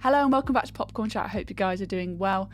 Hello and welcome back to Popcorn Chat. I hope you guys are doing well.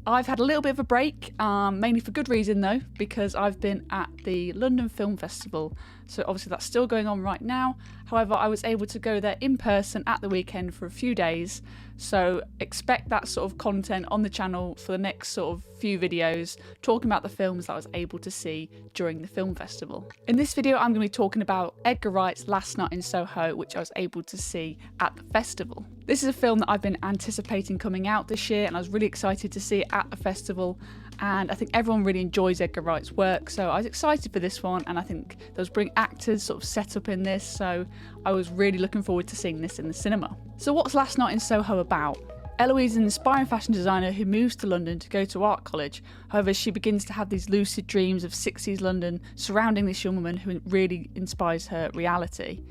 I've had a little bit of a break, mainly for good reason though, because I've been at the London Film Festival. So obviously that's still going on right now. However, I was able to go there in person at the weekend for a few days. So expect that sort of content on the channel for the next sort of few videos, talking about the films that I was able to see during the film festival. In this video, I'm going to be talking about Edgar Wright's Last Night in Soho, which I was able to see at the festival. This is a film that I've been anticipating coming out this year, and I was really excited to see it at the festival. And I think everyone really enjoys Edgar Wright's work, so I was excited for this one, and I think there was brilliant actors sort of set up in this, so I was really looking forward to seeing this in the cinema. So what's Last Night in Soho about? Eloise is an inspiring fashion designer who moves to London to go to art college. However, she begins to have these lucid dreams of 60s London surrounding this young woman who really inspires her reality.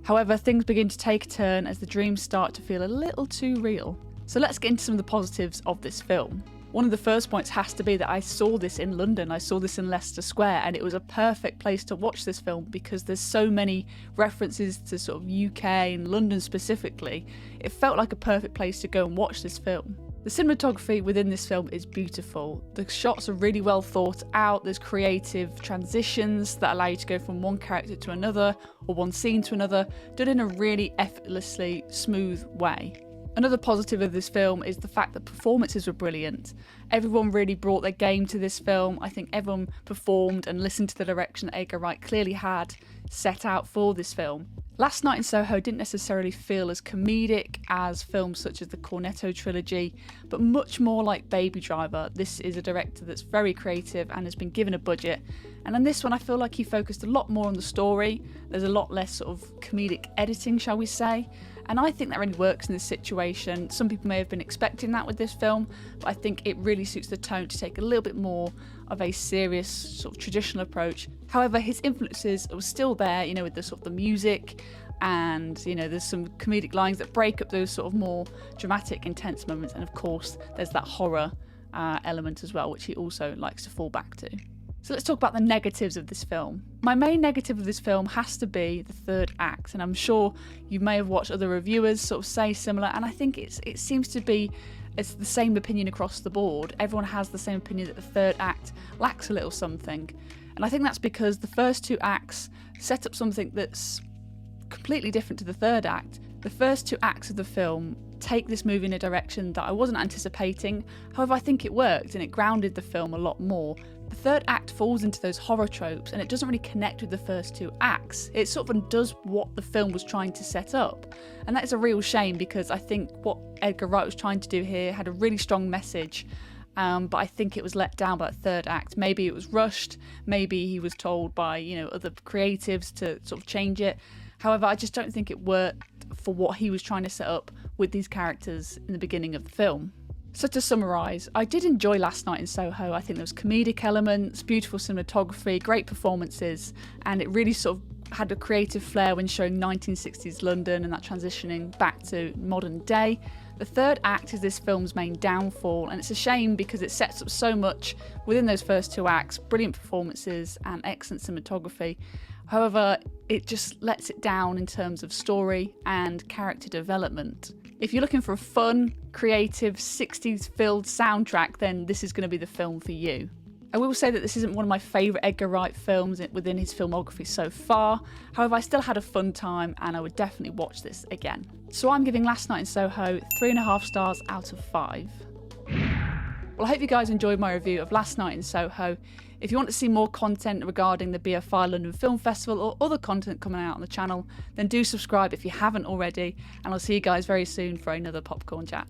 However, things begin to take a turn as the dreams start to feel a little too real. So let's get into some of the positives of this film. One of the first points has to be that I saw this in London. I saw this in Leicester Square, and it was a perfect place to watch this film because there's so many references to sort of UK and London specifically. It felt like a perfect place to go and watch this film. The cinematography within this film is beautiful. The shots are really well thought out. There's creative transitions that allow you to go from one character to another or one scene to another, done in a really effortlessly smooth way. Another positive of this film is the fact that performances were brilliant. Everyone really brought their game to this film. I think everyone performed and listened to the direction that Edgar Wright clearly had set out for this film. Last Night in Soho didn't necessarily feel as comedic as films such as the Cornetto trilogy, but much more like Baby Driver. This is a director that's very creative and has been given a budget. And on this one, I feel like he focused a lot more on the story. There's a lot less sort of comedic editing, shall we say. And I think that really works in this situation. Some people may have been expecting that with this film, but I think it really suits the tone to take a little bit more of a serious sort of traditional approach. However, his influences are still there, you know, with the sort of the music, and you know, there's some comedic lines that break up those sort of more dramatic, intense moments. And of course, there's that horror element as well, which he also likes to fall back to. So let's talk about the negatives of this film. My main negative of this film has to be the third act, and I'm sure you may have watched other reviewers sort of say similar, and I think it seems to be it's the same opinion across the board. Everyone has the same opinion that the third act lacks a little something, and I think that's because the first two acts set up something that's completely different to the third act. The first two acts of the film take this movie in a direction that I wasn't anticipating. However, I think it worked and it grounded the film a lot more. The third act falls into those horror tropes and it doesn't really connect with the first two acts. It sort of undoes what the film was trying to set up. And that is a real shame because I think what Edgar Wright was trying to do here had a really strong message. But I think it was let down by the third act. Maybe it was rushed. Maybe he was told by, you know, other creatives to sort of change it. However, I just don't think it worked for what he was trying to set up with these characters in the beginning of the film. So to summarise, I did enjoy Last Night in Soho. I think there was comedic elements, beautiful cinematography, great performances, and it really sort of had a creative flair when showing 1960s London and that transitioning back to modern day. The third act is this film's main downfall, and it's a shame because it sets up so much within those first two acts, brilliant performances and excellent cinematography. However, it just lets it down in terms of story and character development. If you're looking for a fun, creative, 60s-filled soundtrack, then this is going to be the film for you. I will say that this isn't one of my favourite Edgar Wright films within his filmography so far. However, I still had a fun time and I would definitely watch this again. So I'm giving Last Night in Soho 3.5 stars out of 5. Well, I hope you guys enjoyed my review of Last Night in Soho. If you want to see more content regarding the BFI London Film Festival or other content coming out on the channel, then do subscribe if you haven't already, and I'll see you guys very soon for another Popcorn Chat.